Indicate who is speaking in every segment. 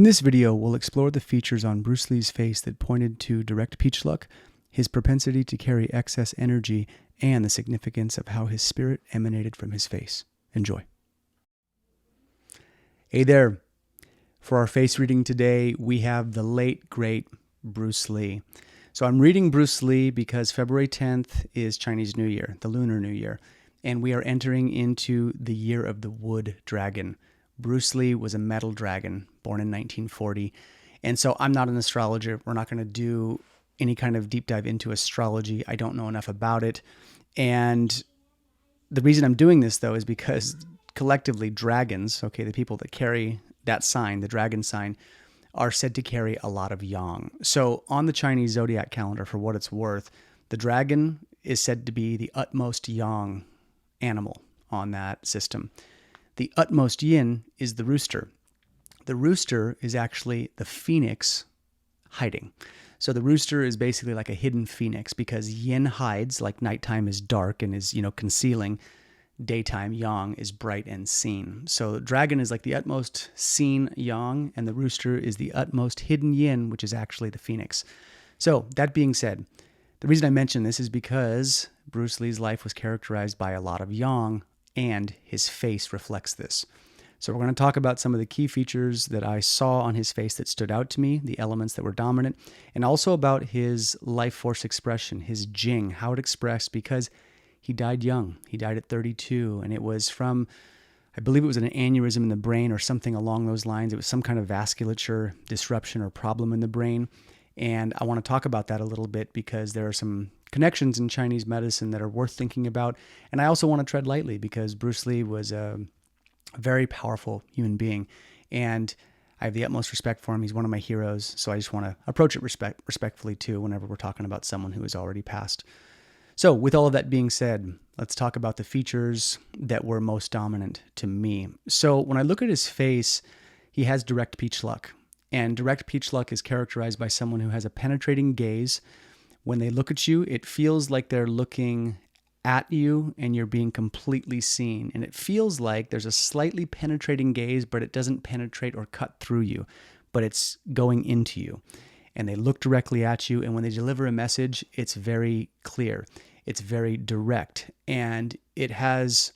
Speaker 1: In this video, we'll explore the features on Bruce Lee's face that pointed to direct peach luck, his propensity to carry excess energy, and the significance of how his spirit emanated from his face. Enjoy. Hey there. For our face reading today, we have the late, great Bruce Lee. So I'm reading Bruce Lee because February 10th is Chinese New Year, the Lunar New Year, and we are entering into the year of the wood dragon. Bruce Lee was a metal dragon born in 1940. And so I'm not an astrologer. We're not going to do any kind of deep dive into astrology. I don't know enough about it. And the reason I'm doing this, though, is because collectively dragons, okay, the people that carry that sign, the dragon sign, are said to carry a lot of yang. So on the Chinese zodiac calendar, for what it's worth, the dragon is said to be the utmost yang animal on that system. The utmost yin is the rooster. The rooster is actually the phoenix hiding. So the rooster is basically like a hidden phoenix because yin hides, like nighttime is dark and is, concealing. Daytime, yang is bright and seen. So the dragon is like the utmost seen yang, and the rooster is the utmost hidden yin, which is actually the phoenix. So that being said, the reason I mention this is because Bruce Lee's life was characterized by a lot of yang, and his face reflects this. So we're going to talk about some of the key features that I saw on his face that stood out to me, the elements that were dominant, and also about his life force expression, his jing, how it expressed, because he died young. He died at 32, and it was from, I believe it was an aneurysm in the brain or something along those lines. It was some kind of vasculature disruption or problem in the brain, and I want to talk about that a little bit because there are some connections in Chinese medicine that are worth thinking about. And I also want to tread lightly because Bruce Lee was a very powerful human being, and I have the utmost respect for him. He's one of my heroes, so I just want to approach it respectfully too whenever we're talking about someone who has already passed. So with all of that being said, let's talk about the features that were most dominant to me. So when I look at his face, he has direct peach luck, and direct peach luck is characterized by someone who has a penetrating gaze. When they look at you, it feels like they're looking at you and you're being completely seen. And it feels like there's a slightly penetrating gaze, but it doesn't penetrate or cut through you, but it's going into you. And they look directly at you. And when they deliver a message, it's very clear. It's very direct. And it has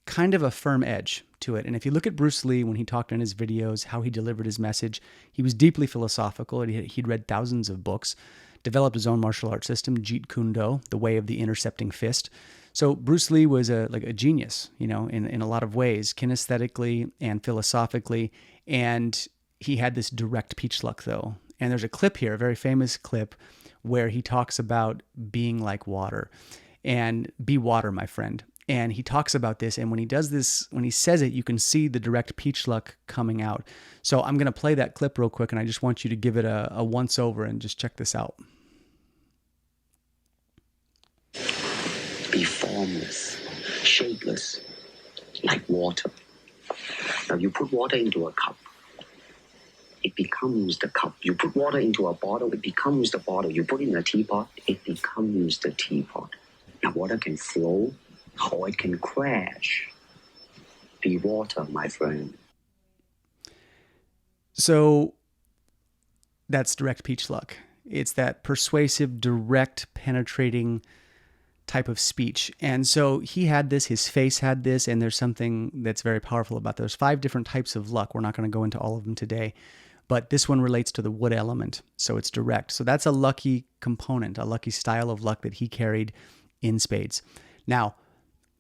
Speaker 1: kind of a firm edge to it. And if you look at Bruce Lee, when he talked in his videos, how he delivered his message, he was deeply philosophical. He'd read thousands of books, developed his own martial arts system, Jeet Kune Do, the way of the intercepting fist. So Bruce Lee was a genius, in a lot of ways, kinesthetically and philosophically. And he had this direct peach luck, though. And there's a clip here, a very famous clip, where he talks about being like water. And be water, my friend. And he talks about this, and when he does this, when he says it, you can see the direct peach luck coming out. So I'm going to play that clip real quick, and I just want you to give it a once-over and just check this out.
Speaker 2: Be formless, shapeless, like water. Now you put water into a cup, it becomes the cup. You put water into a bottle, it becomes the bottle. You put it in a teapot, it becomes the teapot. Now water can flow, or it can crash. Be water, my friend.
Speaker 1: So that's direct peach luck. It's that persuasive, direct, penetrating type of speech. And so he had this, his face had this, and there's something that's very powerful about those 5 different types of luck. We're not going to go into all of them today, but this one relates to the wood element. So it's direct. So that's a lucky component, a lucky style of luck that he carried in spades. Now,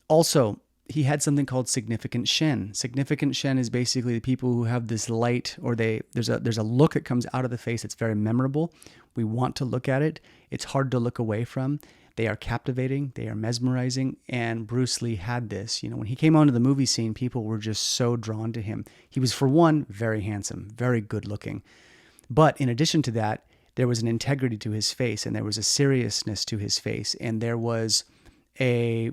Speaker 1: also, he had something called significant shen. Significant shen is basically the people who have this light, or there's a look that comes out of the face that's very memorable. We want to look at it. It's hard to look away from. They are captivating. They are mesmerizing. And Bruce Lee had this. When he came onto the movie scene, people were just so drawn to him. He was, for one, very handsome, very good looking. But in addition to that, there was an integrity to his face, and there was a seriousness to his face, and there was a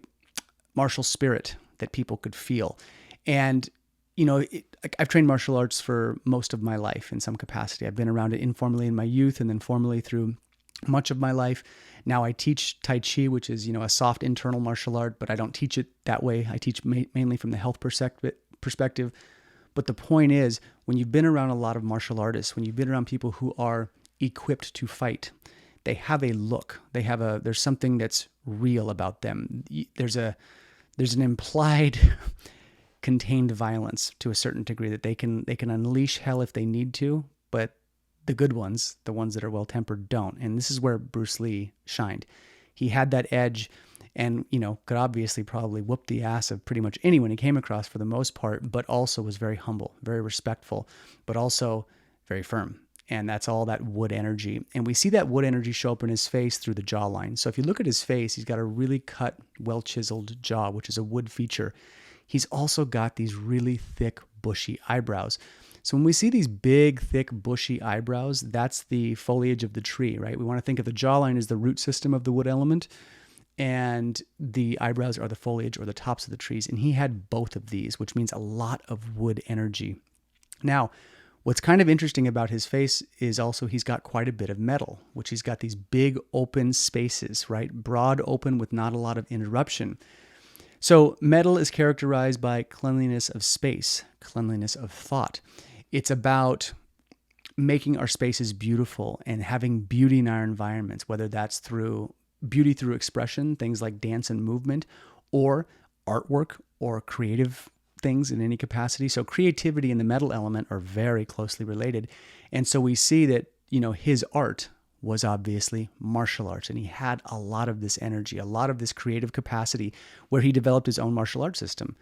Speaker 1: martial spirit that people could feel. And, I've trained martial arts for most of my life in some capacity. I've been around it informally in my youth and then formally through much of my life. Now I teach Tai Chi, which is, a soft internal martial art, but I don't teach it that way. I teach mainly from the health perspective. But the point is, when you've been around a lot of martial artists, when you've been around people who are equipped to fight, they have a look. There's something that's real about them. There's an implied contained violence to a certain degree that they can unleash hell if they need to, but the good ones, the ones that are well-tempered, don't. And this is where Bruce Lee shined. He had that edge and, could obviously probably whoop the ass of pretty much anyone he came across for the most part, but also was very humble, very respectful, but also very firm. And that's all that wood energy. And we see that wood energy show up in his face through the jawline. So if you look at his face, he's got a really cut, well-chiseled jaw, which is a wood feature. He's also got these really thick, bushy eyebrows. So when we see these big, thick, bushy eyebrows, that's the foliage of the tree, right? We want to think of the jawline as the root system of the wood element, and the eyebrows are the foliage or the tops of the trees. And he had both of these, which means a lot of wood energy. Now, what's kind of interesting about his face is also he's got quite a bit of metal, which he's got these big open spaces, right? Broad open with not a lot of interruption. So metal is characterized by cleanliness of space, cleanliness of thought. It's about making our spaces beautiful and having beauty in our environments, whether that's through beauty through expression, things like dance and movement, or artwork or creative things in any capacity. So creativity and the metal element are very closely related. And so we see that, his art was obviously martial arts, and he had a lot of this energy, a lot of this creative capacity, where he developed his own martial arts system,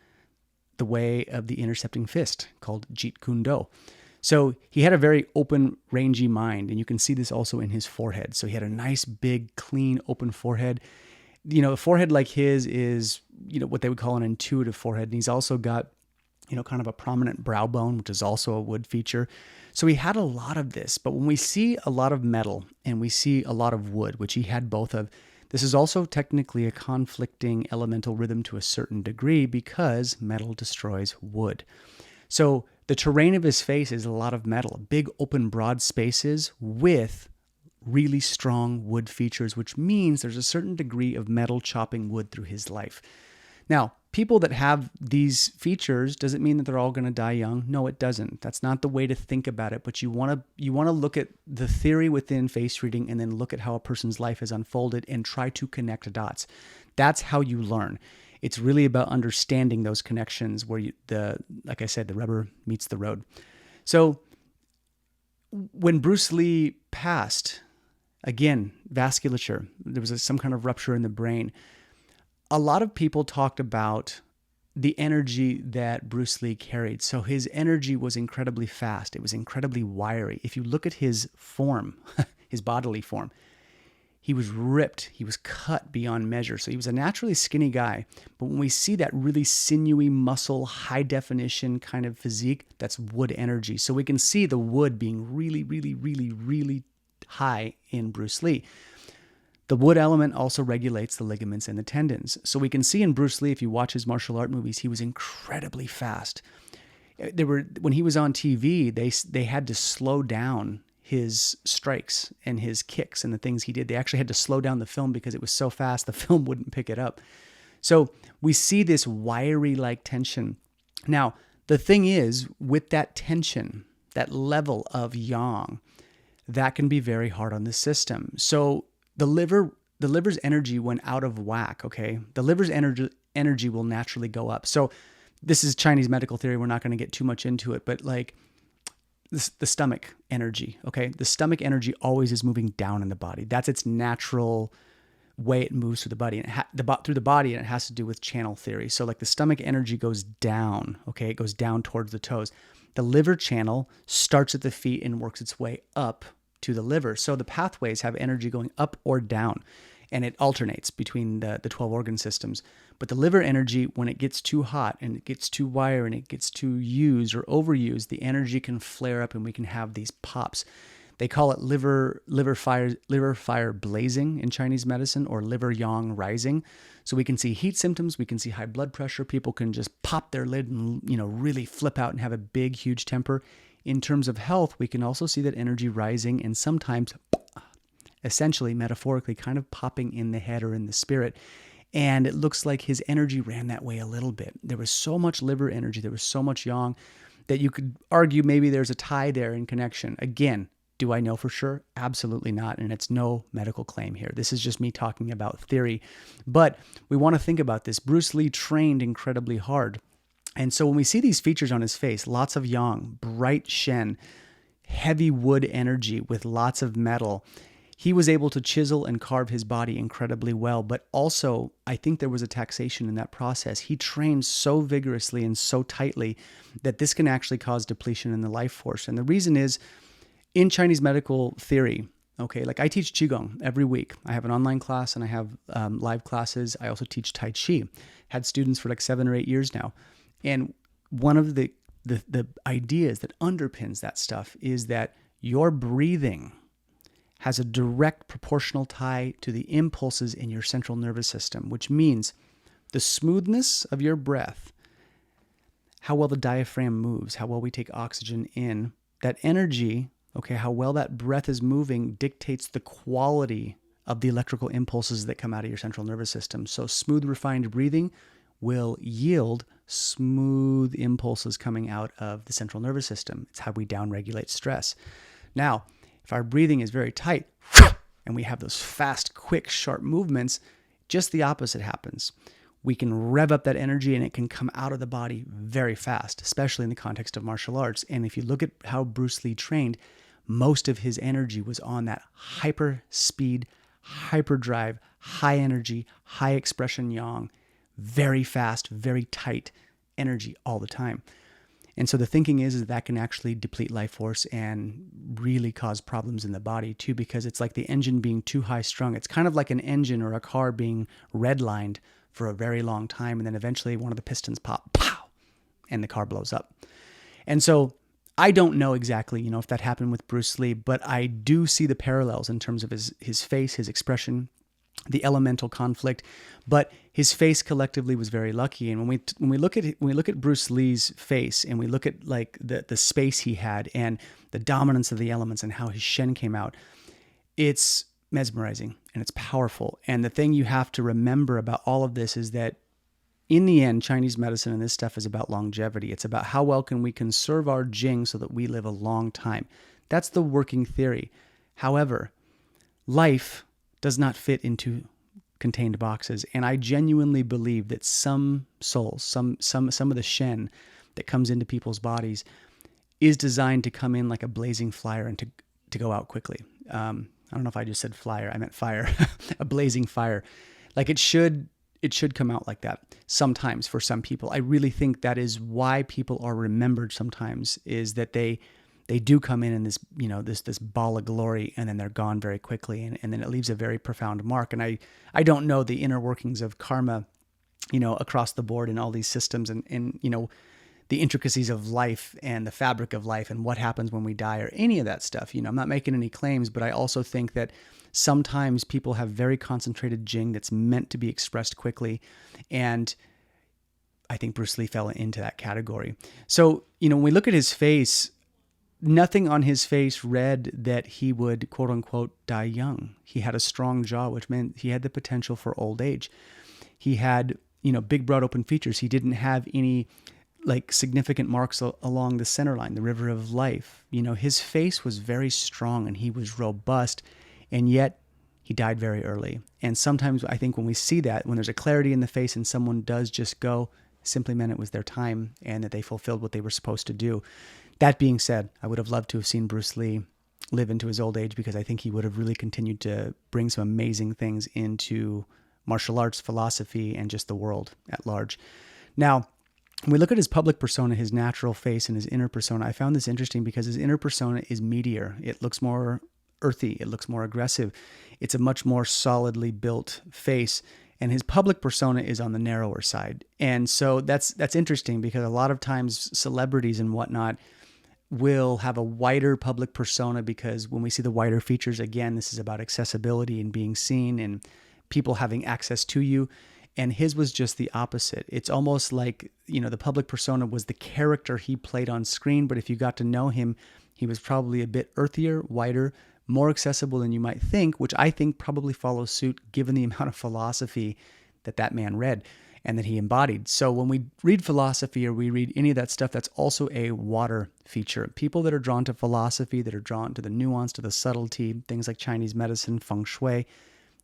Speaker 1: the way of the intercepting fist, called Jeet Kune Do. So he had a very open, rangy mind, and you can see this also in his forehead. So he had a nice, big, clean, open forehead. A forehead like his is, what they would call an intuitive forehead, and he's also got, kind of a prominent brow bone, which is also a wood feature. So he had a lot of this, but when we see a lot of metal and we see a lot of wood, which he had both of, this is also technically a conflicting elemental rhythm to a certain degree because metal destroys wood. So the terrain of his face is a lot of metal, big open broad spaces with really strong wood features, which means there's a certain degree of metal chopping wood through his life. Now, people that have these features, does it mean that they're all going to die young? No, it doesn't. That's not the way to think about it. But you want to look at the theory within face reading and then look at how a person's life has unfolded and try to connect dots. That's how you learn. It's really about understanding those connections where like I said, the rubber meets the road. So when Bruce Lee passed, again, vasculature, there was some kind of rupture in the brain. A lot of people talked about the energy that Bruce Lee carried. So his energy was incredibly fast. It was incredibly wiry. If you look at his form, his bodily form, he was ripped. He was cut beyond measure. So he was a naturally skinny guy. But when we see that really sinewy muscle, high definition kind of physique, that's wood energy. So we can see the wood being really, really, really, really high in Bruce Lee. The wood element also regulates the ligaments and the tendons. So we can see in Bruce Lee, if you watch his martial art movies, he was incredibly fast. When he was on TV, they had to slow down his strikes and his kicks and the things he did. They actually had to slow down the film because it was so fast the film wouldn't pick it up. So we see this wiry-like tension. Now, the thing is, with that tension, that level of yang, that can be very hard on the system. So the liver's energy went out of whack, okay? The liver's energy will naturally go up. So this is Chinese medical theory. We're not going to get too much into it, but like the stomach energy, okay? The stomach energy always is moving down in the body. That's its natural way it moves through the body, and through the body, and it has to do with channel theory. So like the stomach energy goes down, okay? It goes down towards the toes. The liver channel starts at the feet and works its way up to the liver. So the pathways have energy going up or down, and it alternates between the 12 organ systems. But the liver energy, when it gets too hot and it gets too wired and it gets too used or overused, the energy can flare up and we can have these pops. They call it liver fire blazing in Chinese medicine, or liver yang rising. So we can see heat symptoms, we can see high blood pressure. People can just pop their lid and really flip out and have a big, huge temper. In terms of health, we can also see that energy rising and sometimes, essentially, metaphorically, kind of popping in the head or in the spirit. And it looks like his energy ran that way a little bit. There was so much liver energy, there was so much yang, that you could argue maybe there's a tie there in connection. Again, do I know for sure? Absolutely not. And it's no medical claim here. This is just me talking about theory. But we want to think about this. Bruce Lee trained incredibly hard. And so when we see these features on his face, lots of yang, bright shen, heavy wood energy with lots of metal, he was able to chisel and carve his body incredibly well. But also, I think there was a taxation in that process. He trained so vigorously and so tightly that this can actually cause depletion in the life force. And the reason is, in Chinese medical theory, okay, like I teach Qigong every week. I have an online class and I have live classes. I also teach Tai Chi. Had students for like 7 or 8 years now. And one of the ideas that underpins that stuff is that your breathing has a direct proportional tie to the impulses in your central nervous system, which means the smoothness of your breath, how well the diaphragm moves, how well we take oxygen in, that energy, okay, how well that breath is moving dictates the quality of the electrical impulses that come out of your central nervous system. So smooth, refined breathing will yield smooth impulses coming out of the central nervous system. It's how we downregulate stress. Now, if our breathing is very tight and we have those fast, quick, sharp movements, just the opposite happens. We can rev up that energy and it can come out of the body very fast, especially in the context of martial arts. And if you look at how Bruce Lee trained, most of his energy was on that hyper speed, hyper drive, high energy, high expression yang, very fast, very tight energy all the time. And so the thinking is that can actually deplete life force and really cause problems in the body too, because it's like the engine being too high strung. It's kind of like an engine or a car being redlined for a very long time. And then eventually one of the pistons pop, pow, and the car blows up. And so I don't know exactly, if that happened with Bruce Lee, but I do see the parallels in terms of his face, his expression, the elemental conflict, but his face collectively was very lucky. And when we look at Bruce Lee's face and we look at like the space he had and the dominance of the elements and how his shen came out, it's mesmerizing and it's powerful. And the thing you have to remember about all of this is that in the end, Chinese medicine and this stuff is about longevity. It's about how well can we conserve our jing so that we live a long time. That's the working theory. However, life does not fit into contained boxes. And I genuinely believe that some souls, some of the shen that comes into people's bodies is designed to come in like a blazing flyer and to go out quickly. I don't know if I just said flyer, I meant fire, a blazing fire. Like it should come out like that sometimes for some people. I really think that is why people are remembered sometimes, is that they do come in this, this ball of glory, and then they're gone very quickly. And then it leaves a very profound mark. And I don't know the inner workings of karma, across the board in all these systems and the intricacies of life and the fabric of life and what happens when we die or any of that stuff. I'm not making any claims, but I also think that sometimes people have very concentrated jing that's meant to be expressed quickly. And I think Bruce Lee fell into that category. So, when we look at his face, nothing on his face read that he would, quote unquote, die young. He had a strong jaw, which meant he had the potential for old age. He had, big, broad, open features. He didn't have any like significant marks along the center line, the river of life. His face was very strong and he was robust, and yet he died very early. And sometimes I think when we see that, when there's a clarity in the face and someone does just go, simply meant it was their time and that they fulfilled what they were supposed to do. That being said, I would have loved to have seen Bruce Lee live into his old age, because I think he would have really continued to bring some amazing things into martial arts, philosophy, and just the world at large. Now, when we look at his public persona, his natural face, and his inner persona, I found this interesting because his inner persona is meatier. It looks more earthy. It looks more aggressive. It's a much more solidly built face. And his public persona is on the narrower side. And so that's interesting, because a lot of times celebrities and whatnot will have a wider public persona, because when we see the wider features, again, this is about accessibility and being seen and people having access to you. And his was just the opposite. It's almost like, the public persona was the character he played on screen. But if you got to know him, he was probably a bit earthier, wider, more accessible than you might think, which I think probably follows suit given the amount of philosophy that man read. and that he embodied. So when we read philosophy or we read any of that stuff, that's also a water feature. People that are drawn to philosophy, that are drawn to the nuance, to the subtlety, things like Chinese medicine, feng shui,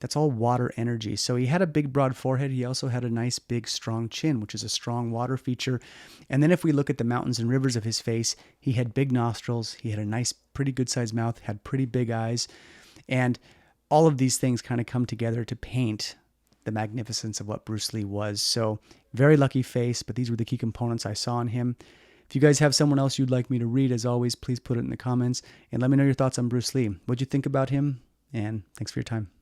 Speaker 1: that's all water energy. So he had a big, broad forehead. He also had a nice, big, strong chin, which is a strong water feature. And then if we look at the mountains and rivers of his face, he had big nostrils. He had a nice, pretty good-sized mouth, had pretty big eyes. And all of these things kind of come together to paint the magnificence of what Bruce Lee was. So very lucky face, but these were the key components I saw in him. If you guys have someone else you'd like me to read, as always, please put it in the comments and let me know your thoughts on Bruce Lee. What'd you think about him? And thanks for your time.